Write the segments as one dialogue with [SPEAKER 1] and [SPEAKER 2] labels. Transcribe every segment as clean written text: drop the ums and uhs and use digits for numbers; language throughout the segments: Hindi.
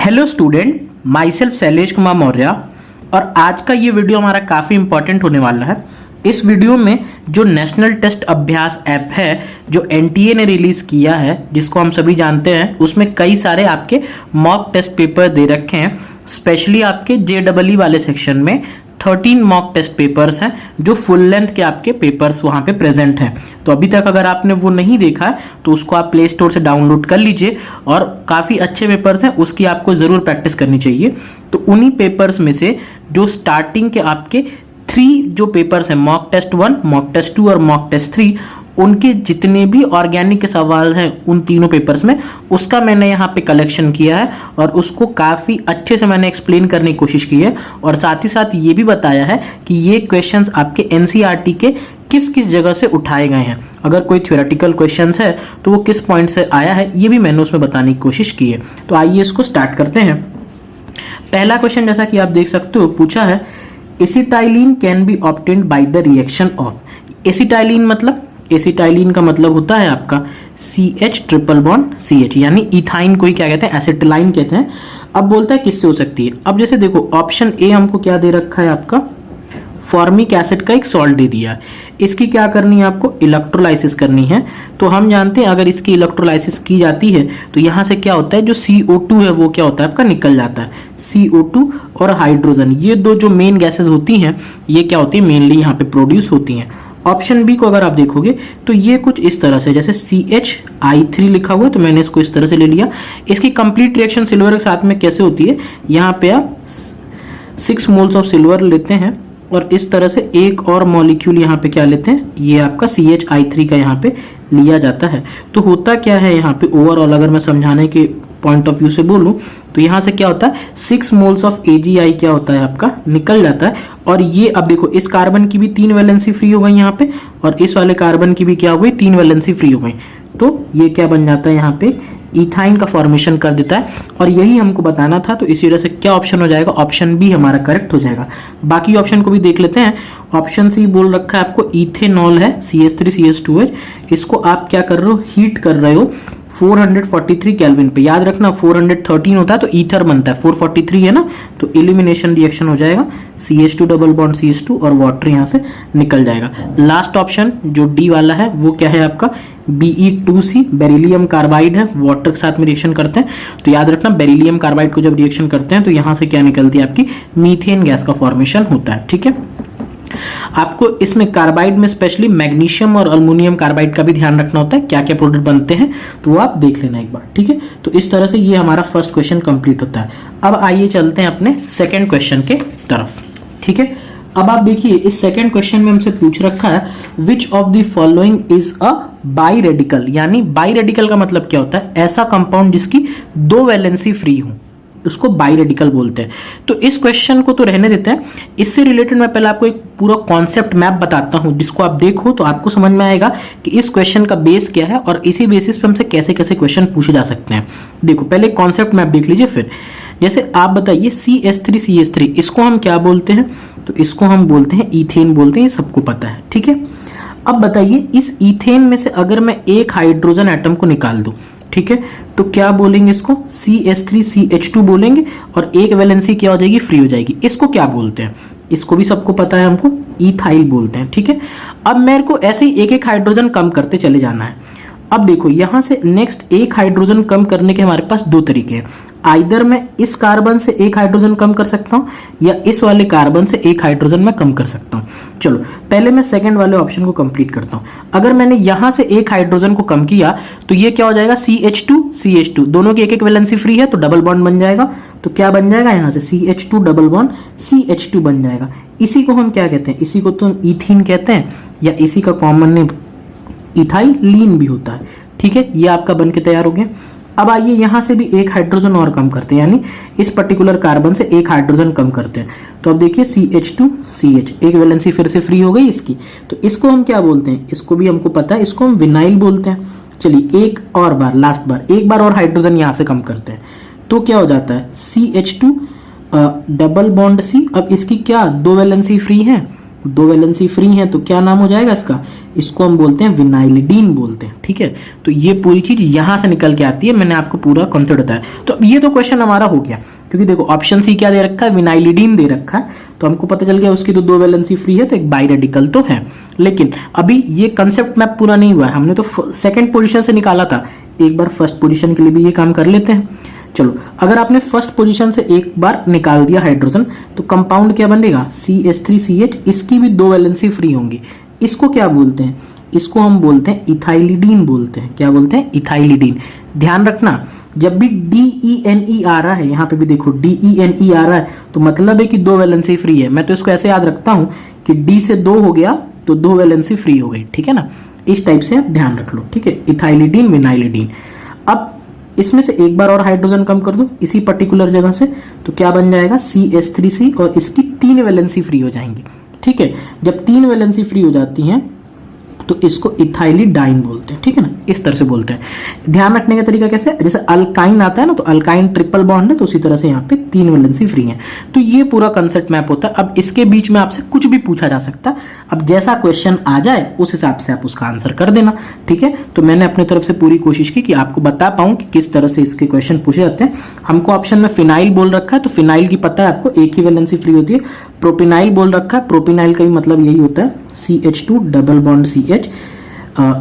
[SPEAKER 1] Hello student, my self Shailesh Kumar Maurya और आज का ये वीडियो हमारा काफ़ी इंपॉर्टेंट होने वाला है। इस वीडियो में जो नेशनल टेस्ट अभ्यास ऐप है जो एनटीए ने रिलीज़ किया है, जिसको हम सभी जानते हैं, उसमें कई सारे आपके मॉक टेस्ट पेपर दे रखे हैं। स्पेशली आपके जेडबलई वाले सेक्शन में 13 मॉक टेस्ट पेपर्स हैं जो फुल लेंथ के आपके पेपर्स वहाँ पे प्रेजेंट हैं। तो अभी तक अगर आपने वो नहीं देखा है तो उसको आप प्ले स्टोर से डाउनलोड कर लीजिए और काफ़ी अच्छे पेपर्स हैं, उसकी आपको ज़रूर प्रैक्टिस करनी चाहिए। तो उन्हीं पेपर्स में से जो स्टार्टिंग के आपके 3 जो पेपर्स हैं, मॉक टेस्ट 1, मॉक टेस्ट 2 और मॉक टेस्ट 3, उनके जितने भी ऑर्गेनिक के सवाल हैं उन तीनों पेपर्स में, उसका मैंने यहाँ पे कलेक्शन किया है और उसको काफ़ी अच्छे से मैंने एक्सप्लेन करने की कोशिश की है। और साथ ही साथ ये भी बताया है कि ये क्वेश्चंस आपके एनसीईआरटी के किस किस जगह से उठाए गए हैं। अगर कोई थ्योरेटिकल क्वेश्चंस है तो वो किस पॉइंट से आया है, ये भी मैंने उसमें बताने की कोशिश की है। तो आइए इसको स्टार्ट करते हैं। पहला क्वेश्चन जैसा कि आप देख सकते हो, पूछा है acetylene can be obtained by the reaction of. Acetylene मतलब, एसिटाइलिन का मतलब होता है आपका CH ट्रिपल बॉन्ड CH, यानी इथाइन को ही क्या कहते हैं, एसिटिलाइन कहते हैं। अब बोलता है किससे हो सकती है। अब जैसे देखो ऑप्शन ए हमको क्या दे रखा है, आपका फॉर्मिक एसिड का एक सॉल्ट दे दिया है। इसकी क्या करनी है, आपको इलेक्ट्रोलाइसिस करनी है। तो हम जानते हैं अगर इसकी इलेक्ट्रोलाइसिस की जाती है तो यहाँ से क्या होता है, जो CO2 है वो क्या होता है आपका निकल जाता है। CO2 और हाइड्रोजन, ये दो जो मेन गैसेस होती हैं, ये क्या होती है मेनली यहाँ पे प्रोड्यूस होती हैं। ऑप्शन बी को अगर आप देखोगे तो ये कुछ इस तरह से, जैसे CHI3 लिखा हुआ है तो मैंने इसको इस तरह से ले लिया। इसकी कंप्लीट रिएक्शन सिल्वर के साथ में कैसे होती है, यहाँ पे आप 6 मोल्स ऑफ सिल्वर लेते हैं और इस तरह से एक और मॉलिक्यूल यहाँ पे क्या लेते हैं, ये आपका CHI3 का यहाँ पे लिया जाता है। तो होता क्या है यहाँ पे ओवरऑल, अगर मैं समझाने के पॉइंट ऑफ व्यू से बोलूं तो यहाँ से क्या होता है 6 मोल्स ऑफ AgI क्या होता है आपका निकल जाता है। और ये अब देखो इस कार्बन की भी 3 वैलेंसी फ्री हो गई यहाँ पे और इस वाले कार्बन की भी क्या हो गई 3 वैलेंसी फ्री हो गई। तो ये क्या बन जाता है यहाँ पे इथाइन का फॉर्मेशन कर देता है और यही हमको बताना था। तो इसी वजह से क्या ऑप्शन हो जाएगा, ऑप्शन बी हमारा करेक्ट हो जाएगा। बाकी ऑप्शन को भी देख लेते हैं। ऑप्शन सी बोल रखा है आपको इथेनॉल है CH3CH2H, इसको आप क्या कर रहे हो, हीट कर रहे हो 443 केल्विन पे। याद रखना 413 होता है तो ईथर बनता है, 443 है ना, तो एलिमिनेशन रिएक्शन हो जाएगा, CH2 डबल बॉन्ड CH2 और वाटर यहाँ से निकल जाएगा। लास्ट ऑप्शन जो डी वाला है वो क्या है आपका Be2C, बेरिलियम कार्बाइड है, वाटर के साथ में रिएक्शन करते हैं। तो याद रखना बेरिलियम कार्बाइड को जब रिएक्शन करते हैं तो यहाँ से क्या निकलती है आपकी मीथेन गैस का फॉर्मेशन होता है। ठीक है, आपको इसमें कार्बाइड में स्पेशली मैग्नीशियम और अल्युमिनियम कार्बाइड का भी ध्यान रखना होता है, क्या क्या प्रोडक्ट बनते हैं, तो वो आप देख लेना एक बार। ठीक है, तो इस तरह से ये हमारा फर्स्ट क्वेश्चन कंप्लीट होता है। अब आइए चलते हैं अपने सेकंड क्वेश्चन के तरफ। ठीक है, अब आप देखिए इस सेकंड क्वेश्चन में हमसे पूछ रखा है विच of the following is a by radical. यानी बाई रेडिकल का मतलब क्या होता है, ऐसा कंपाउंड जिसकी 2 वैलेंसी फ्री हो, उसको बाई रेडिकल बोलते हैं। तो इस क्वेश्चन को तो रहने देते हैं, इससे रिलेटेड मैं पहले आपको एक पूरा कॉन्सेप्ट मैप बताता हूं जिसको आप देखो तो आपको समझ में आएगा कि इस क्वेश्चन का बेस क्या है और इसी बेसिस पे हमसे कैसे कैसे क्वेश्चन पूछे जा सकते हैं। देखो पहले कॉन्सेप्ट मैप देख लीजिए। फिर जैसे आप बताइए CH3 इसको हम क्या बोलते हैं, तो इसको हम बोलते हैं ईथेन बोलते हैं, ये सबको पता है। ठीक है, अब बताइए इस ईथेन में से अगर मैं एक हाइड्रोजन एटम को निकाल दूं, ठीक है, तो क्या बोलेंगे इसको CH3CH2 बोलेंगे और एक वैलेंसी क्या हो जाएगी, फ्री हो जाएगी। इसको क्या बोलते हैं, इसको भी सबको पता है, हमको इथाइल बोलते हैं। ठीक है, अब मेरे को ऐसे ही एक एक हाइड्रोजन कम करते चले जाना है। अब देखो यहां से नेक्स्ट एक हाइड्रोजन कम करने के हमारे पास 2 तरीके हैं। आइदर मैं इस कार्बन से एक हाइड्रोजन कम कर सकता हूं या इस वाले कार्बन से एक हाइड्रोजन मैं कम कर सकता हूं। चलो पहले मैं सेकंड वाले ऑप्शन को कंप्लीट करता हूं। अगर मैंने यहां से एक हाइड्रोजन को कम किया तो ये क्या हो जाएगा CH2 दोनों की एक एक वैलेंसी फ्री है तो डबल बॉन्ड बन जाएगा। तो क्या बन जाएगा यहाँ से CH2 डबल बॉन्ड CH2 बन जाएगा। इसी को हम क्या कहते हैं, इसी को तो ईथीन कहते हैं या इसी का कॉमन नेम इथाइलीन भी होता है। ठीक है, ये आपका बन के तैयार हो गया। अब आइए यहां से भी एक हाइड्रोजन और कम करते हैं, यानी इस पर्टिकुलर कार्बन से एक हाइड्रोजन कम करते हैं। तो अब देखिए CH2CH, एक वैलेंसी फिर से फ्री हो गई इसकी। तो इसको हम क्या बोलते हैं, इसको भी हमको पता है, इसको हम विनाइल बोलते हैं। चलिए एक और बार, लास्ट बार एक बार और हाइड्रोजन यहां से कम करते हैं तो क्या हो जाता है CH2 डबल बॉन्ड C। अब इसकी क्या 2 वैलेंसी फ्री है दो वैलेंसी फ्री हैं, तो क्या नाम हो जाएगा इसका, इसको हम बोलते हैं विनाइलिडीन बोलते हैं। ठीक है, तो ये पूरी चीज यहां से निकल के आती है, मैंने आपको पूरा कॉन्सेप्ट बताया। तो ये तो क्वेश्चन हमारा हो गया, क्योंकि देखो ऑप्शन सी क्या दे रखा है, विनाइलिडीन दे रखा है, तो हमको पता चल गया उसकी तो दो वैलेंसी फ्री है, तो एक बाई रेडिकल तो है। लेकिन अभी ये कंसेप्ट मैप पूरा नहीं हुआ है, हमने तो सेकंड पोजीशन से निकाला था, एक बार फर्स्ट पोजीशन के लिए भी ये काम कर लेते हैं। चलो, अगर आपने फर्स्ट पोजीशन से एक बार निकाल दिया हाइड्रोजन, तो कंपाउंड क्या बनेगा, CH3CH, इसकी भी दो वैलेंसी फ्री होंगी। इसको क्या बोलते हैं, इसको हम बोलते हैं इथाइलिडीन बोलते हैं। क्या बोलते हैं, इथाइलिडीन। ध्यान रखना, जब भी DENE आ रहा है, यहाँ पे भी देखो DENE आ रहा है, तो मतलब है कि दो वैलेंसी फ्री है। मैं तो इसको ऐसे याद रखता हूं कि D से दो हो गया तो दो वैलेंसी फ्री हो गई। ठीक है ना, इस टाइप से आप ध्यान रख लो। ठीक है, इथाइलिडीन, विनाइलिडीन। अब इसमें से एक बार और हाइड्रोजन कम कर दो इसी पर्टिकुलर जगह से, तो क्या बन जाएगा, CH3C, और इसकी तीन वैलेंसी फ्री हो जाएंगी। ठीक है, जब तीन वैलेंसी फ्री हो जाती हैं तो इसको इथाइलिडाइन बोलते हैं। ठीक है ना, इस तरह से बोलते हैं। ध्यान रखने का तरीका कैसे, जैसे अल्काइन आता है ना, तो अल्काइन ट्रिपल बॉन्ड है, तो उसी तरह से यहाँ पे तीन वैलेंसी फ्री है। तो ये पूरा कंसेप्ट मैप होता है। अब इसके बीच में आपसे कुछ भी पूछा जा सकता है, अब जैसा क्वेश्चन आ जाए उस हिसाब से आप उसका आंसर कर देना। ठीक है, तो मैंने अपनी तरफ से पूरी कोशिश की कि आपको बता पाऊं कि किस तरह से इसके क्वेश्चन पूछे जाते हैं। हमको ऑप्शन में फिनाइल बोल रखा है, तो फिनाइल की पता है आपको, एक ही वैलेंसी फ्री होती है। प्रोपिनाइल बोल रखा है, प्रोपिनाइल का भी मतलब यही होता है, CH2 double bond CH,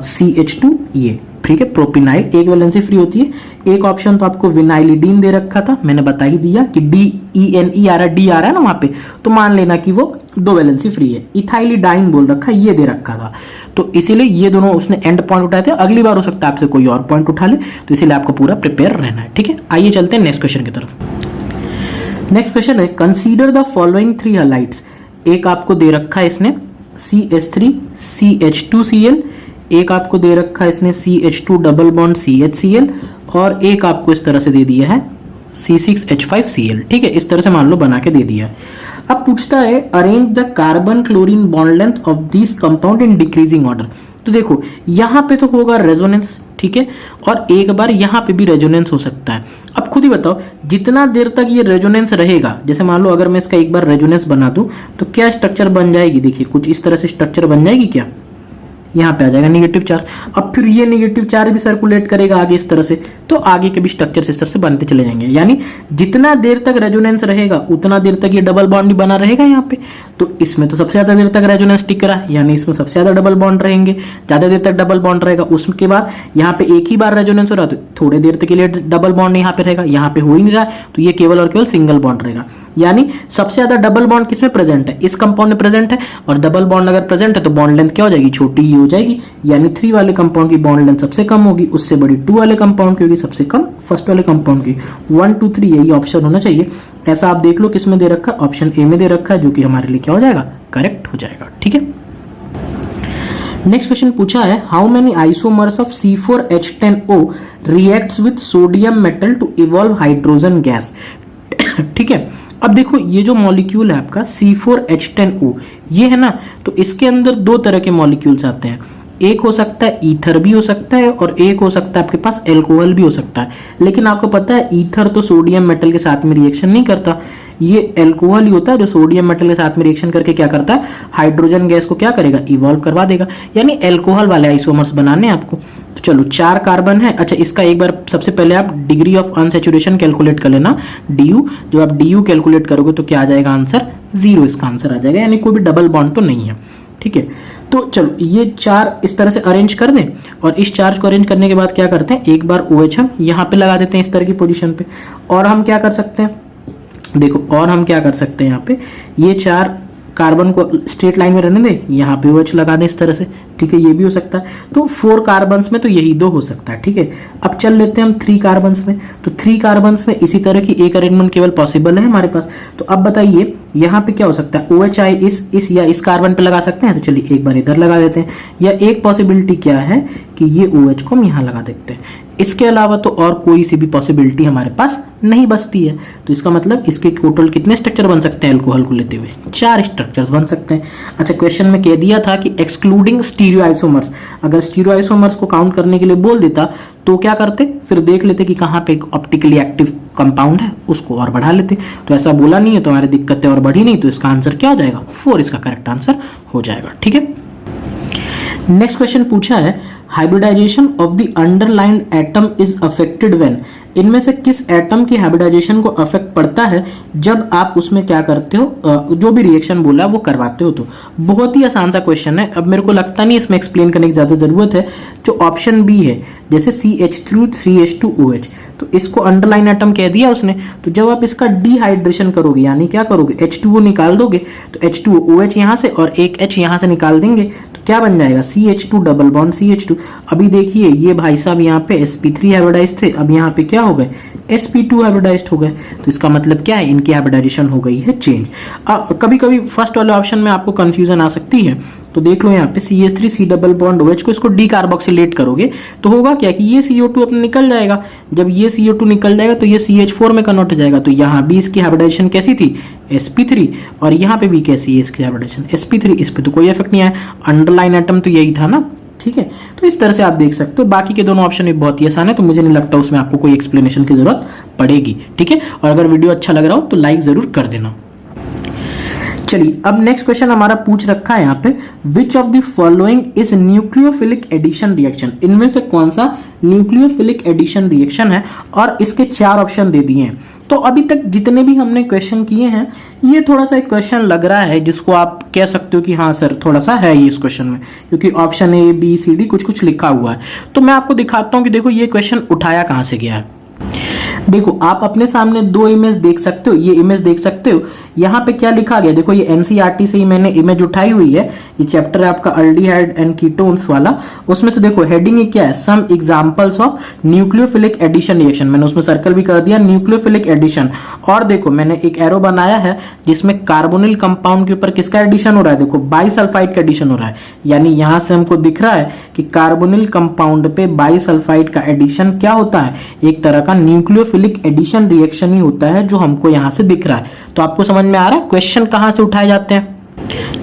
[SPEAKER 1] CH2 ये। ठीक है, प्रोपिनाइल एक वैलेंसी फ्री होती है। एक ऑप्शन तो आपको विनाइलिडीन दे रखा था, मैंने बता ही दिया कि DENE आ रहा है, D आ रहा है ना वहां पे, तो मान लेना कि वो दो वैलेंसी फ्री है। इथाइलिडाइन बोल रखा है, ये दे रखा था, तो इसीलिए ये दोनों उसने एंड पॉइंट उठाए थे। अगली बार हो सकता है आपसे कोई और पॉइंट उठा ले, तो इसीलिए आपको पूरा प्रिपेयर रहना है। ठीक है, आइए चलते हैं नेक्स्ट क्वेश्चन की तरफ। नेक्स्ट क्वेश्चन है, consider the following three halides. एक आपको दे रखा है इसने CH3 CH2Cl, एक आपको दे रखा है इसने CH2 डबल बॉन्ड CHCl, और एक आपको इस तरह से दे दिया है C6H5Cl। ठीक है, इस तरह से मान लो बना के दे दिया है। अब पूछता है arrange the carbon chlorine bond length of this compound in decreasing order. तो देखो यहां पे तो होगा रेजोनेंस, ठीक है, और एक बार यहां पे भी रेजोनेंस हो सकता है। अब खुद ही बताओ, जितना देर तक ये रेजोनेंस रहेगा, जैसे मान लो अगर मैं इसका एक बार रेजोनेंस बना दूं, तो क्या स्ट्रक्चर बन जाएगी, देखिए कुछ इस तरह से स्ट्रक्चर बन जाएगी। क्या यहाँ पे आ जाएगा निगेटिव चार्ज। अब फिर ये निगेटिव चार्ज भी सर्कुलेट करेगा आगे इस तरह से, तो आगे के भी स्ट्रक्चर इस तरह से बनते चले जाएंगे। यानी जितना देर तक रेजोनेंस रहेगा उतना देर तक ये डबल बॉन्ड भी बना रहेगा यहाँ पे। तो इसमें तो सबसे ज्यादा देर तक रेजोनेंस टिक रहा है, यानी इसमें सबसे ज्यादा डबल बॉन्ड रहेंगे, ज्यादा देर तक डबल बॉन्ड रहेगा। उसके बाद यहाँ पे एक ही बार रेजोनेंस हो रहा है, तो थोड़े देर तक के लिए डबल बॉन्ड यहाँ पे रहेगा, यहाँ पे हो ही नहीं रहा है, तो ये केवल और केवल सिंगल बॉन्ड रहेगा। यानी सबसे ज्यादा डबल बॉन्ड किसमें प्रेजेंट है, इस कंपाउंड में प्रेजेंट है, और डबल बॉन्ड अगर प्रेजेंट है तो बॉन्ड लेंथ क्या हो जाएगी, छोटी ही हो जाएगी। यानी 3 वाले कंपाउंड की बॉन्ड लेंथ सबसे कम होगी, उससे बड़ी 2 वाले कंपाउंड की होगी, सबसे कम फर्स्ट वाले कंपाउंड की। 1 2 3 यही ऑप्शन होना चाहिए। ऐसा आप देख लो किसमें दे रखा है, ऑप्शन ए में दे रखा है, जो कि हमारे लिए क्या हो जाएगा, करेक्ट हो जाएगा। ठीक है, नेक्स्ट क्वेश्चन पूछा है how many isomers of C4H10O reacts with sodium metal to evolve hydrogen gas. ठीक है, अब देखो ये जो मॉलिक्यूल है आपका C4H10O, ये है ना, तो इसके अंदर 2 तरह के मॉलिक्यूल्स आते हैं। एक हो सकता है ईथर भी हो सकता है, और एक हो सकता है आपके पास एल्कोहल भी हो सकता है। लेकिन आपको पता है ईथर तो सोडियम मेटल के साथ में रिएक्शन नहीं करता, ये एल्कोहल ही होता है जो सोडियम मेटल के साथ में रिएक्शन करके क्या करता है, हाइड्रोजन गैस को क्या करेगा, इवॉल्व करवा देगा। यानी एल्कोहल वाले आइसोमर्स बनाने हैं आपको। तो चलो 4 कार्बन है। अच्छा, इसका एक बार सबसे पहले आप डिग्री ऑफ अनसैचुरेशन कैलकुलेट कर लेना, DU। जब आप DU कैलकुलेट करोगे तो क्या आ जाएगा आंसर, 0 इसका आंसर आ जाएगा, यानी कोई भी डबल बॉन्ड तो नहीं है। ठीक है, तो चलो ये 4 इस तरह से अरेंज कर दें, और इस चार्ज को अरेंज करने के बाद क्या करते हैं, एक बार OH हम यहाँ पे लगा देते हैं इस तरह की पोजीशन पे। और हम क्या कर सकते हैं, देखो और हम क्या कर सकते हैं, यहाँ पे ये 4 कार्बन को स्ट्रेट लाइन में रहने दे, यहाँ पे OH लगा दें इस तरह से। ठीक है, ये भी हो सकता है। तो 4 कार्बन्स में तो यही 2 हो सकता है। ठीक है, अब चल लेते हैं हम 3 कार्बन्स में। तो 3 कार्बन्स में इसी तरह की एक अरेंजमेंट केवल पॉसिबल है हमारे पास। तो अब बताइए यहाँ पे क्या हो सकता है, OH आई इस या इस कार्बन पे लगा सकते हैं, तो चलिए एक बार इधर लगा देते हैं। या एक पॉसिबिलिटी क्या है कि ये OH को हम यहाँ लगा देते हैं। इसके अलावा तो और कोई सी भी पॉसिबिलिटी हमारे पास नहीं बचती है। तो इसका मतलब इसके टोटल कितने स्ट्रक्चर बन सकते हैं अल्कोहल को लेते हुए, 4 स्ट्रक्चर्स बन सकते हैं। अच्छा, क्वेश्चन में कह दिया था कि एक्सक्लूडिंग स्टीरियो आइसोमर्स, अगर स्टीरियो आइसोमर्स को काउंट करने के लिए बोल देता तो क्या करते, फिर देख लेते कि कहाँ पे ऑप्टिकली एक्टिव कंपाउंड है, उसको और बढ़ा लेते। तो ऐसा बोला नहीं है तो हमारी दिक्कतें और बढ़ी नहीं, तो इसका आंसर क्या हो जाएगा, 4 इसका करेक्ट आंसर हो जाएगा। ठीक है, नेक्स्ट क्वेश्चन पूछा है hybridisation of the underline atom is affected when, इनमें से किस एटम की हाइब्रिडाइजेशन को अफेक्ट पड़ता है जब आप उसमें क्या करते हो, जो भी रिएक्शन बोला वो करवाते हो। तो बहुत ही आसान सा क्वेश्चन है, अब मेरे को लगता नहीं इसमें एक्सप्लेन करने की ज़्यादा ज़रूरत है। जो ऑप्शन बी है, जैसे CH3OH, तो इसको अंडरलाइन एटम कह दिया उसने, तो जब आप इसका डिहाइड्रेशन करोगे, यानी क्या करोगे, H2O निकाल दोगे, तो H2OH यहाँ से और एक H यहाँ से निकाल देंगे, तो क्या बन जाएगा, CH2 डबल बॉन्ड CH2। अभी देखिए ये भाई साहब यहाँ पे sp3 हाइब्रिडाइज्ड थे, अब यहाँ पे क्या हो गए, sp2 हाइब्रिडाइज्ड हो गए। तो इसका मतलब क्या है, इनकी हाइब्रिडाइजेशन हो गई है चेंज। कभी कभी फर्स्ट वाले ऑप्शन में आपको कंफ्यूजन आ सकती है, तो देख लो यहाँ पे CH3 डबल बॉन्ड OH को इसको डीकार्बोक्सिलेट करोगे तो होगा क्या कि ये CO2 अपने निकल जाएगा, जब ये CO2 निकल जाएगा तो ये CH4 में कन्वर्ट हो जाएगा। तो यहाँ भी इसकी हाइब्रिडाइजेशन कैसी थी, sp3, और यहाँ पे भी कैसी है इसकी हाइब्रिडाइजेशन sp3, इस पे तो कोई इफेक्ट नहीं आया, अंडरलाइन एटम तो यही था ना। ठीक है, तो इस तरह से आप देख सकते हो। बाकी के दोनों ऑप्शन भी बहुत ही आसान है, तो मुझे नहीं लगता उसमें आपको कोई एक्सप्लेनेशन की जरूरत पड़ेगी। ठीक है, और अगर वीडियो अच्छा लग रहा हो तो लाइक जरूर कर देना। चलिए, अब नेक्स्ट क्वेश्चन हमारा पूछ रखा है यहाँ पे, which of the following is nucleophilic addition reaction, इनमें से कौन सा न्यूक्लियोफिलिक एडिशन रिएक्शन है, और इसके 4 ऑप्शन दे दिए हैं। तो अभी तक जितने भी हमने क्वेश्चन किए हैं, ये थोड़ा सा एक क्वेश्चन लग रहा है जिसको आप कह सकते हो कि हाँ सर थोड़ा सा है ये इस क्वेश्चन में, क्योंकि option A B C D कुछ कुछ लिखा हुआ है। तो मैं आपको दिखाता हूँ कि देखो ये क्वेश्चन उठाया कहाँ से गया है। देखो आप अपने सामने 2 इमेज देख सकते हो, ये इमेज देख सकते हो, यहाँ पे क्या लिखा गया, देखो ये NCERT से ही मैंने इमेज उठाई हुई है, ये चैप्टर है आपका अल्डिहाइड एंड कीटोन्स वाला, उसमें से देखो हेडिंग क्या है, some examples of nucleophilic addition reaction, मैंने उसमें सर्कल भी कर दिया न्यूक्लियोफिलिक एडिशन। और देखो मैंने एक एरो बनाया है जिसमें कार्बोनिल कंपाउंड के ऊपर किसका एडिशन हो रहा है, देखो बाइसल्फाइड का एडिशन हो रहा है, यानी यहां से हमको दिख रहा है कि कार्बोनिल कंपाउंड पे बाइसल्फाइड का एडिशन क्या होता है, एक तरह का न्यूक्लियोफिलिक एडिशन रिएक्शन ही होता है, जो हमको यहां से दिख रहा है। तो आपको समझ में आ रहा है क्वेश्चन कहां से उठाए जाते हैं।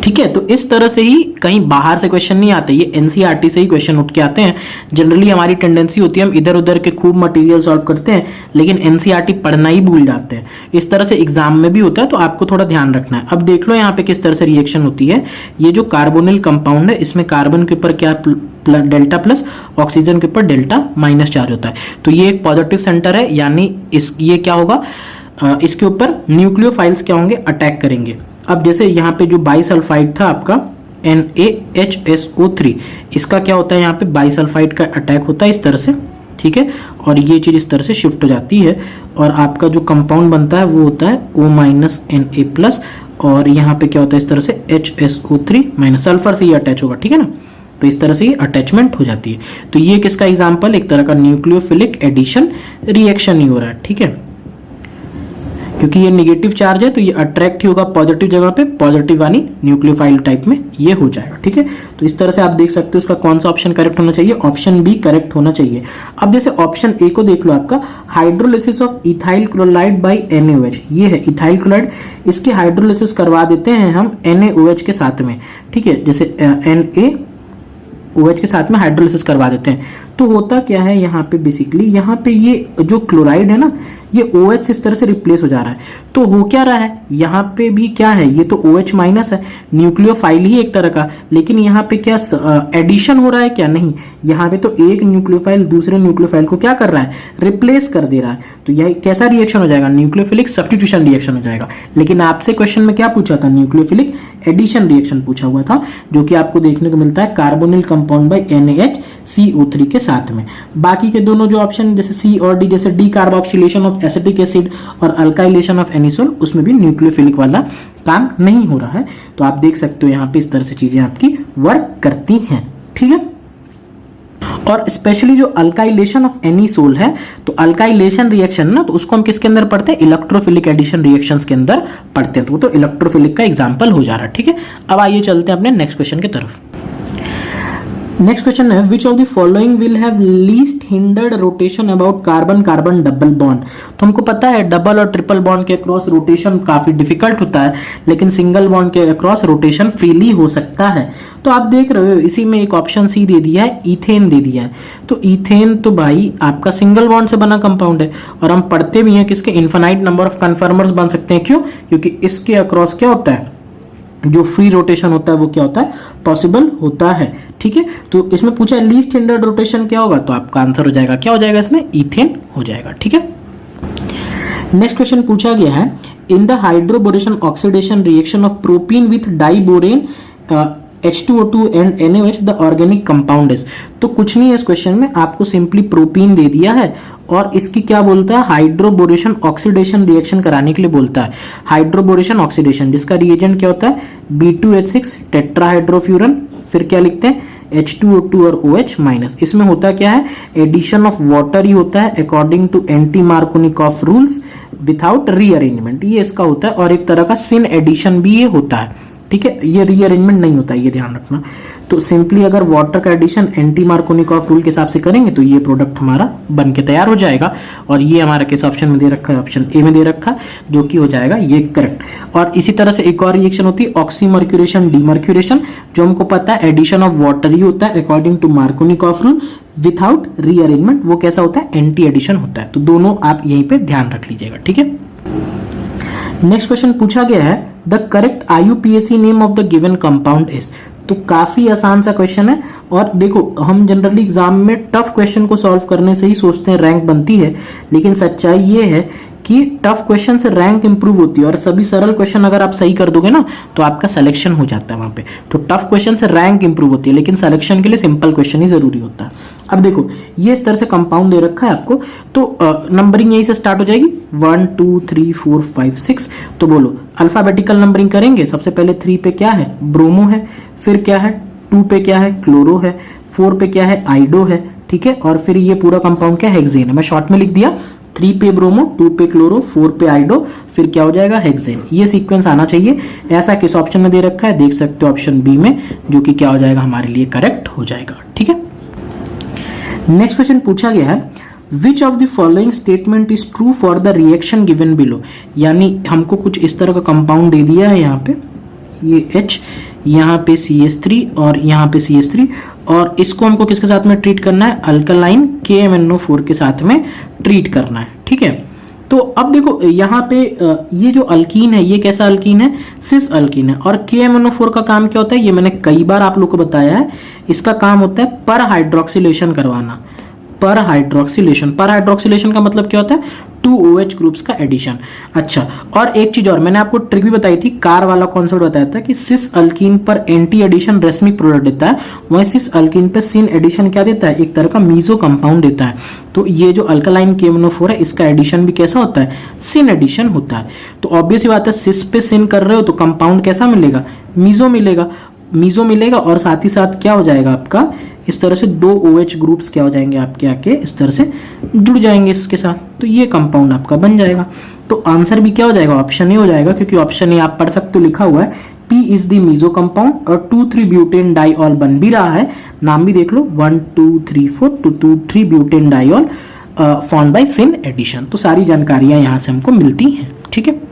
[SPEAKER 1] ठीक है, तो इस तरह से ही, कहीं बाहर से क्वेश्चन नहीं आते, ये NCERT से ही क्वेश्चन उठ के आते हैं। जनरली हमारी टेंडेंसी होती है हम इधर उधर के खूब मटेरियल सॉल्व करते हैं, लेकिन NCERT पढ़ना ही भूल जाते हैं। इस तरह से एग्जाम में भी होता है, तो आपको थोड़ा ध्यान रखना है। अब देख लो यहाँ पे किस तरह से रिएक्शन होती है। ये जो कार्बोनिल कंपाउंड है, इसमें कार्बन के ऊपर क्या डेल्टा प्लस, ऑक्सीजन के ऊपर डेल्टा माइनस चार्ज होता है। तो ये एक पॉजिटिव सेंटर है, यानी ये क्या होगा, इसके ऊपर न्यूक्लियोफाइल्स क्या होंगे, अटैक करेंगे। अब जैसे यहाँ पे जो बाइसल्फाइड था आपका NaHSO3, इसका क्या होता है, यहाँ पे बाइसल्फाइड का अटैक होता है इस तरह से। ठीक है, और ये चीज इस तरह से शिफ्ट हो जाती है, और आपका जो कंपाउंड बनता है वो होता है O-Na+, और यहाँ पे क्या होता है इस तरह से HSO3- सल्फर से ये अटैच होगा। ठीक है ना, तो इस तरह से ये अटैचमेंट हो जाती है। तो ये किसका एग्जाम्पल, एक तरह का न्यूक्लियोफिलिक एडिशन रिएक्शन ही हो रहा है। ठीक है, क्योंकि ये नेगेटिव चार्ज है तो ये अट्रैक्ट ही होगा पॉजिटिव जगह पे, पॉजिटिव वाली न्यूक्लियोफाइल टाइप में ये हो जाएगा। ठीक है, तो इस तरह से आप देख सकते हो इसका कौन सा ऑप्शन करेक्ट होना चाहिए, ऑप्शन बी करेक्ट होना चाहिए। अब जैसे ऑप्शन ए को देख लो, आपका hydrolysis of ethyl chloride by NaOH, ये है इथाइल क्लोराइड, इसकी हाइड्रोलिसिस करवा देते हैं हम NaOH के साथ में। ठीक है, जैसे NaOH के साथ में हाइड्रोलिसिस करवा देते हैं, तो होता क्या है यहाँ पे, बेसिकली यहाँ पे ये जो क्लोराइड है ना, ये OH इस तरह से रिप्लेस हो जा रहा है। तो हो क्या रहा है, यहाँ पे भी क्या है, ये तो OH- है, न्यूक्लियोफाइल ही एक तरह का, लेकिन यहाँ पे क्या एडिशन हो रहा है क्या, नहीं, यहाँ पे तो एक न्यूक्लियोफाइल दूसरे न्यूक्लियोफाइल को क्या कर रहा है, रिप्लेस कर दे रहा है। तो यह कैसा रिएक्शन हो जाएगा, न्यूक्लियोफिलिक सब्स्टिट्यूशन रिएक्शन हो जाएगा। लेकिन आपसे क्वेश्चन में क्या पूछा था, न्यूक्लियोफिलिक एडिशन रिएक्शन पूछा हुआ था, जो कि आपको देखने को मिलता है कार्बोनिल कंपाउंड बाय NaHCO3 के साथ में। बाकी के दोनों जो ऑप्शन जैसे C और D, जैसे डीकार्बोक्सिलेशन ऑफ एसिटिक एसिड और अल्काइलेशन ऑफ एनिसोल, उसमें भी न्यूक्लियोफिलिक वाला काम नहीं हो रहा है। तो आप देख सकते हो यहाँ पे इस तरह से चीजें आपकी वर्क करती हैं। ठीक है, और स्पेशली जो अल्काइलेशन ऑफ एनिसोल है, तो अल्काइलेशन रिएक्शन ना, तो उसको हम किसके अंदर पढ़ते हैं, इलेक्ट्रोफिलिक एडिशन रिएक्शंस के अंदर पढ़ते हैं। तो इलेक्ट्रोफिलिक का एग्जांपल हो जा रहा है। ठीक है, अब आइए चलते हैं अपने नेक्स्ट क्वेश्चन की तरफ। नेक्स्ट क्वेश्चन है विच of the following will have least hindered rotation about carbon carbon double bond. तो हमको पता है डबल और ट्रिपल बॉन्ड के अक्रॉस रोटेशन काफी डिफिकल्ट होता है, लेकिन सिंगल बॉन्ड के अक्रॉस रोटेशन फ्रीली हो सकता है। तो आप देख रहे हो इसी में एक ऑप्शन सी दे दिया है, इथेन दे दिया है। तो इथेन तो भाई आपका सिंगल बॉन्ड से बना कंपाउंड है, और हम पढ़ते भी हैं कि इसके इन्फिनाइट नंबर ऑफ कन्फर्मर्स बन सकते हैं। क्यों? क्योंकि इसके अक्रॉस क्या होता है, जो फ्री रोटेशन होता है वो क्या होता है, पॉसिबल होता है। ठीक है, तो इसमें पूछा लीस्ट हिंडर्ड रोटेशन क्या होगा, तो आपका आंसर हो जाएगा, क्या हो जाएगा इसमें, इथेन हो जाएगा। ठीक है, नेक्स्ट क्वेश्चन पूछा गया है in the hydroboration oxidation reaction of propene with diborane H2O2 and NaOH the organic compound is. तो कुछ नहीं है इस क्वेश्चन में, आपको सिंपली प्रोपीन दे दिया है और इसकी क्या बोलता है, हाइड्रोबोरेशन ऑक्सीडेशन रिएक्शन कराने के लिए बोलता है। हाइड्रोबोरेशन ऑक्सीडेशन जिसका रिएजेंट क्या होता है, B2H6 टेट्राहाइड्रोफ्यूरन, फिर क्या लिखते हैं H2O2 और OH माइनस। इसमें होता क्या है, एडिशन ऑफ वाटर ही होता है according to anti Markovnikov rules without rearrangement, ये इसका होता है। और एक तरह का सिन एडिशन भी ये होता है। ठीक है, ये रीअरेंजमेंट नहीं होता है, ये ध्यान रखना। तो सिंपली अगर वाटर का एडिशन एंटी मार्कोनिकॉफ रूल के हिसाब से करेंगे तो ये प्रोडक्ट हमारा बन के तैयार हो जाएगा। और ये हमारा किस ऑप्शन में दे रखा है, ऑप्शन ए में दे रखा है, जो कि हो जाएगा ये करेक्ट। और इसी तरह से एक और रिएक्शन होती है ऑक्सीमर्क्यूरेशन डीमर्क्यूरेशन, जो हमको पता है एडिशन ऑफ वाटर ही होता है according to Markovnikov rule without rearrangement. वो कैसा होता है, एंटी एडिशन होता है। तो दोनों आप यहीं पे ध्यान रख लीजिएगा। ठीक है, नेक्स्ट क्वेश्चन पूछा गया है the correct IUPAC name of the given compound is. तो काफी आसान सा क्वेश्चन है। और देखो हम जनरली एग्जाम में टफ क्वेश्चन को सॉल्व करने से ही सोचते हैं रैंक बनती है, लेकिन सच्चाई ये है कि टफ क्वेश्चन से रैंक इंप्रूव होती है। और सभी सरल क्वेश्चन अगर आप सही कर दोगे ना तो आपका सिलेक्शन हो जाता है वहां पे। तो टफ क्वेश्चन से रैंक इंप्रूव होती है, लेकिन सिलेक्शन के लिए सिंपल क्वेश्चन ही जरूरी होता है। अब देखो ये इस तरह से कंपाउंड दे रखा है आपको, तो नंबरिंग यहीं से स्टार्ट हो जाएगी 1 2 3 4 5 6। तो बोलो अल्फाबेटिकल नंबरिंग करेंगे। सबसे पहले 3 पे क्या है, ब्रोमो है, फिर क्या है 2 पे क्या है, क्लोरो है, 4 पे क्या है, आइडो है। ठीक है, और फिर ये पूरा कंपाउंड क्या है, हेक्सेन है। मैं शॉर्ट में लिख दिया 3 पे ब्रोमो, 2 पे क्लोरो, 4 पे आइडो, फिर क्या हो जाएगा, हेक्सेन। ये सीक्वेंस आना चाहिए। ऐसा किस ऑप्शन में दे रखा है, देख सकते हो ऑप्शन बी में, जो कि क्या हो जाएगा, हमारे लिए करेक्ट हो जाएगा। ठीक है, नेक्स्ट क्वेश्चन पूछा गया है विच of the following statement is true for the reaction given below. यानी हमको कुछ इस तरह का कंपाउंड दे दिया है, यहाँ पे ये H, यहाँ पे CH3 और यहाँ पे CH3, और इसको हमको किसके साथ में ट्रीट करना है, अल्कलाइन KMnO4 के साथ में ट्रीट करना है। ठीक है, तो अब देखो यहाँ पे ये जो अल्कीन है ये कैसा अल्कीन है, सिस अल्कीन है। और KMnO4 का काम क्या होता है, ये मैंने कई बार आप लोग को बताया है। इसका काम होता है पर हाइड्रोक्सिलेशन करवाना। पर हाइड्रोक्सिलेशन का मतलब क्या होता है, 2 OH ग्रुप्स का एडिशन। अच्छा, और एक चीज और मैंने आपको ट्रिक भी बताई थी, कार वाला कॉन्सेप्ट बताया था कि सिस अल्कीन पर एंटी एडिशन रेसमिक प्रोडक्ट देता है, वहीं सिस अल्कीन पर सिन एडिशन क्या देता है, एक तरह का मीजो कंपाउंड देता है। तो ये जो अल्कलाइन KMnO4 है इसका एडिशन भी कैसा होता है, सिन एडिशन होता है। तो ऑब्वियस ही बात है, सिस पे सिन कर रहे हो तो कंपाउंड कैसा मिलेगा, मीजो मिलेगा। और साथ ही साथ क्या हो जाएगा आपका, इस तरह से 2 OH ग्रुप्स क्या हो जाएंगे आपके आके इस तरह से जुड़ जाएंगे इसके साथ, तो ये कंपाउंड आपका बन जाएगा। तो आंसर भी क्या हो जाएगा, ऑप्शन ए हो जाएगा, क्योंकि ऑप्शन ए आप पढ़ सकते हो, लिखा हुआ है P is the meso compound और 2,3 ब्यूटेन डाइऑल बन भी रहा है। नाम भी देख लो 1 2 3 4 2,3 butane diol formed by syn addition. तो सारी जानकारियां यहां से हमको मिलती हैं। ठीक है,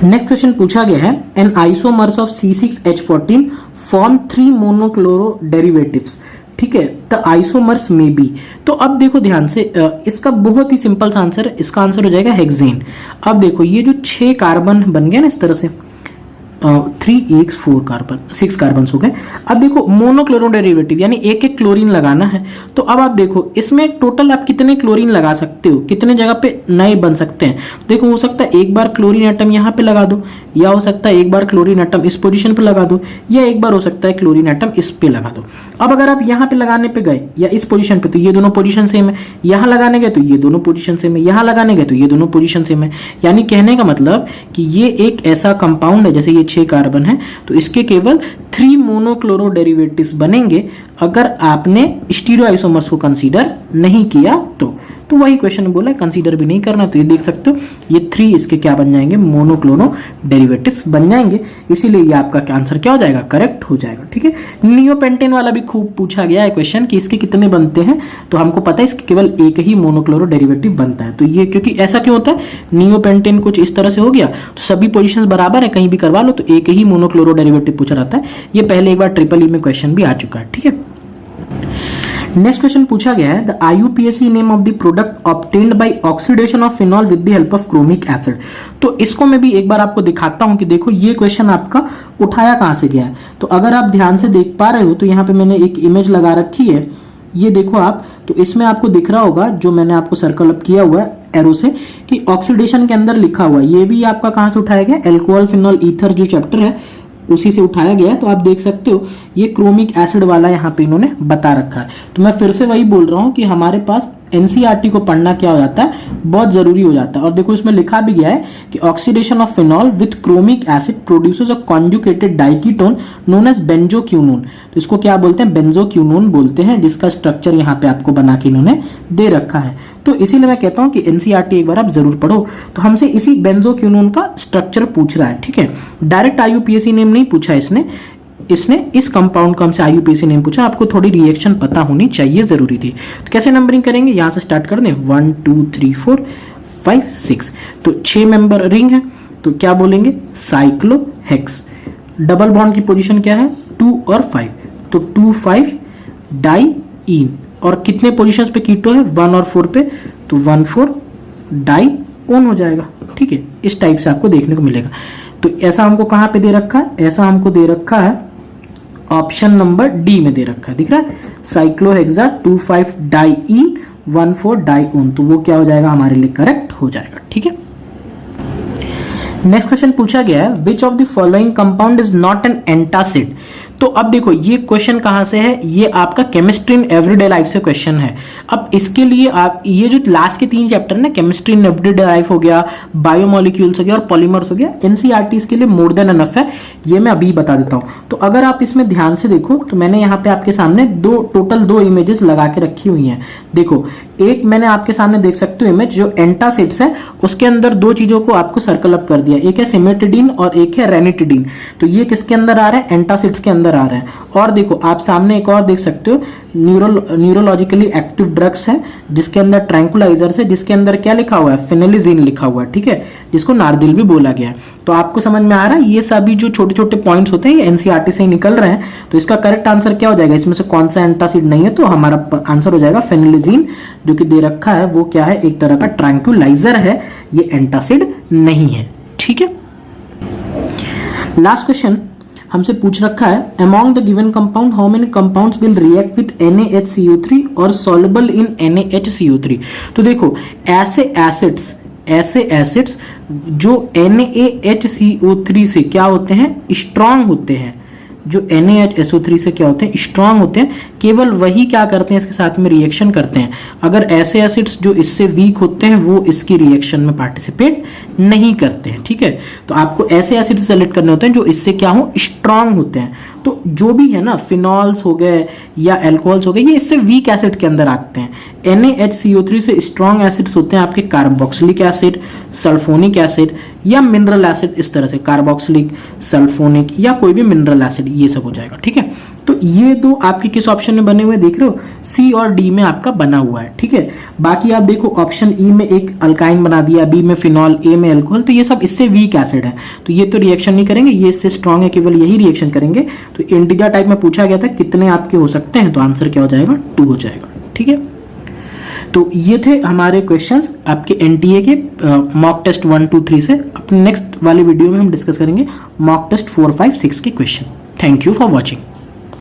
[SPEAKER 1] नेक्स्ट क्वेश्चन पूछा गया है an isomers of C6H14 form 3 monochloro derivatives. ठीक है, द आइसोमर्स में बी। तो अब देखो ध्यान से, इसका बहुत ही सिंपल सा आंसर है, इसका आंसर हो जाएगा हेक्सेन। अब देखो ये जो 6 कार्बन बन गए ना इस तरह से, 3 कार्बन 6 कार्बन हो गए। अब देखो मोनोक्लोरो डेरिवेटिव यानी एक एक क्लोरीन लगाना है। तो अब आप देखो इसमें टोटल आप कितने क्लोरीन लगा सकते हो, कितने जगह पे नए बन सकते हैं। देखो हो सकता है एक बार क्लोरीन एटम यहाँ पे लगा दो, या हो सकता है एक बार क्लोरीन एटम इस पोजीशन पे लगा दो, या एक बार हो सकता है क्लोरीन एटम इस पे लगा दो। अब अगर आप यहाँ पे लगाने पे गए या इस पोजीशन पे, तो ये दोनों पोजीशन सेम है। यहाँ लगाने गए तो ये दोनों पोजीशन सेम है, यहाँ लगाने गए तो ये दोनों पोजीशन सेम है। यानी कहने का मतलब कि ये एक ऐसा कंपाउंड है, जैसे ये 6 कार्बन है तो इसके केवल 3 मोनोक्लोरो डेरिवेटिव्स बनेंगे अगर आपने स्टीरियो आइसोमर्स को कंसीडर नहीं किया तो तो वही क्वेश्चन बोला कंसीडर भी नहीं करना। तो ये देख सकते हो ये 3 इसके क्या बन जाएंगे, मोनोक्लोरो डेरिवेटिव्स बन जाएंगे, इसीलिए ये आपका आंसर क्या हो जाएगा, करेक्ट हो जाएगा। ठीक है, नियोपेंटेन वाला भी खूब पूछा गया है क्वेश्चन कि इसके कितने बनते हैं, तो हमको पता है इसके केवल एक ही मोनोक्लोरो डेरिवेटिव बनता है। तो ये क्योंकि ऐसा क्यों होता है, नियोपेंटेन कुछ इस तरह से हो गया तो सभी पोजीशंस बराबर है, कहीं भी करवा लो तो एक ही मोनोक्लोरो डेरिवेटिव पूछा रहता है। ये पहले एक बार ट्रिपल ई में क्वेश्चन भी आ चुका है। ठीक है, नेक्स्ट क्वेश्चन पूछा गया है the IUPAC name of the product obtained by oxidation of phenol with the help of chromic acid. तो इसको मैं भी एक बार आपको दिखाता हूं कि देखो ये क्वेश्चन आपका उठाया कहां से गया है। तो अगर आप ध्यान से देख पा रहे हो तो यहाँ पे मैंने एक इमेज लगा रखी है, ये देखो आप, तो इसमें आपको दिख रहा होगा जो मैंने आपको सर्कल अप किया हुआ है एरो से कि ऑक्सीडेशन के अंदर लिखा हुआ है। ये भी आपका कहां से उठाया गया, एल्कोहल फिनॉल ईथर जो चैप्टर है उसी से उठाया गया है। तो आप देख सकते हो ये क्रोमिक एसिड वाला यहाँ पे इन्होंने बता रखा है। तो मैं फिर से वही बोल रहा हूँ कि हमारे पास एनसीईआरटी को पढ़ना क्या हो जाता है, बहुत जरूरी हो जाता है। और देखो इसमें लिखा भी गया है कि oxidation of phenol with chromic acid produces a conjugated diketone known as benzoquinone. तो इसको क्या बोलते हैं, बेंजोक्यूनोन बोलते हैं, जिसका स्ट्रक्चर यहाँ पे आपको बना के इन्होंने दे रखा है। तो इसीलिए मैं कहता हूं कि एनसीईआरटी एक बार आप जरूर पढ़ो। तो हमसे इसी बेंजोक्यूनोन का स्ट्रक्चर पूछ रहा है। ठीक है, डायरेक्ट IUPAC नेम नहीं पूछा इसने इस कंपाउंड का हमसे IUPAC नेम पूछा। आपको थोड़ी रिएक्शन पता होनी चाहिए, जरूरी थी। तो कैसे नंबरिंग करेंगे, यहां से स्टार्ट कर दें, 1 2 3 4 5 6। तो 6 मेंबर रिंग है, तो क्या बोलेंगे, साइक्लोहेक्स। डबल बॉन्ड की पोजीशन क्या है, 2 और 5, तो 2 5 डाइईन। और कितने पोजीशंस पे कीटो है, 1 और 4 पे, तो 1 4 डाइओन हो जाएगा। ठीक है, इस टाइप से आपको देखने को मिलेगा। तो ऐसा हमको कहां पे दे रखा है, ऐसा हमको दे रखा है ऑप्शन नंबर डी में दे रखा है, दिख रहा है, साइक्लोहेक्सा 2 5 डाइईन 1 4 डाइओन। तो वो क्या हो जाएगा, हमारे लिए करेक्ट हो जाएगा। ठीक है, नेक्स्ट क्वेश्चन पूछा गया है विच of the following compound is not an antacid. तो अब देखो ये क्वेश्चन कहां से है, ये आपका केमिस्ट्री इन एवरीडे लाइफ से क्वेश्चन है। अब इसके लिए आप ये जो लास्ट के 3 चैप्टर ना, केमिस्ट्री इन एवरीडे लाइफ हो गया, बायोमोलिक्यूल्स हो गया और पॉलीमर्स हो गया, एनसीईआरटी इसके लिए मोर देन एनफ है, ये मैं अभी बता देता हूं। तो अगर आप इसमें ध्यान से देखो तो मैंने यहाँ पे आपके सामने टोटल दो इमेजेस लगा के रखी हुई हैं। देखो एक मैंने आपके सामने देख सकते हो इमेज जो एंटासिड्स है, उसके अंदर 2 चीजों को आपको सर्कल अप कर दिया, एक है सिमेटिडीन और एक है रेनिटिडीन। तो ये किसके अंदर आ रहा है, एंटासिड्स के अंदर आ रहे हैं। और देखो आप सामने एक और देख सकते हो, न्यूरोलॉजिकली एक्टिव ड्रग्स है जिसके अंदर ट्रैंकुलाइजर्स है, जिसके अंदर क्या लिखा हुआ है, फेनेलिजीन लिखा हुआ है। ठीक है, जिसको नारदिल भी बोला गया है। तो आपको समझ में आ रहा है ये सभी जो छोटे छोटे पॉइंट्स होते हैं ये एनसीईआरटी से ही निकल रहे हैं। तो इसका करेक्ट आंसर क्या हो जाएगा, इसमें से कौन सा एंटासिड नहीं है, तो हमारा आंसर हो जाएगा फेनेलिजीन, जो कि दे रखा है वो क्या है, एक तरह का ट्रैंकुलाइजर है, ये एंटासिड नहीं है। ठीक है, लास्ट क्वेश्चन हमसे पूछ रखा है among the given compound how many compounds will react with NaHCO3 और सॉल्युबल इन NaHCO3। तो देखो ऐसे एसिड्स जो NaHCO3 से क्या होते हैं, स्ट्रांग होते हैं, जो NaHSO3 से क्या होते हैं, स्ट्रांग होते हैं, केवल वही क्या करते हैं, इसके साथ में रिएक्शन करते हैं। अगर ऐसे एसिड्स जो इससे वीक होते हैं वो इसकी रिएक्शन में पार्टिसिपेट नहीं करते हैं। ठीक है, तो आपको ऐसे एसिड सेलेक्ट करने होते हैं जो इससे क्या हो, स्ट्रांग होते हैं। तो जो भी है ना, फिनॉल्स हो गए या एल्कोहल्स हो गए, ये इससे वीक एसिड के अंदर आते हैं। NaHCO3 से स्ट्रांग एसिड्स होते हैं आपके कार्बोक्सिलिक एसिड, सल्फोनिक एसिड या मिनरल एसिड, इस तरह से कार्बोक्सिलिक, सल्फोनिक या कोई भी मिनरल एसिड, ये सब हो जाएगा। ठीक है, तो ये दो आपके किस ऑप्शन में बने हुए देख रहे हो, सी और डी में आपका बना हुआ है। ठीक है, बाकी आप देखो ऑप्शन ई में एक अल्काइन बना दिया, बी में फिनॉल, ए में अल्कोहल, तो ये सब इससे वीक एसिड है, तो ये तो रिएक्शन नहीं करेंगे, ये इससे स्ट्रांग है, केवल यही रिएक्शन करेंगे। तो इंटीजर टाइप में पूछा गया था कितने आपके हो सकते हैं, तो आंसर क्या हो जाएगा, 2 हो जाएगा। ठीक है, तो ये थे हमारे क्वेश्चंस आपके एनटीए के मॉक टेस्ट 1 2 3 से। अपने नेक्स्ट वाले वीडियो में हम डिस्कस करेंगे मॉक टेस्ट 4 5 6 के question. Thank you for watching.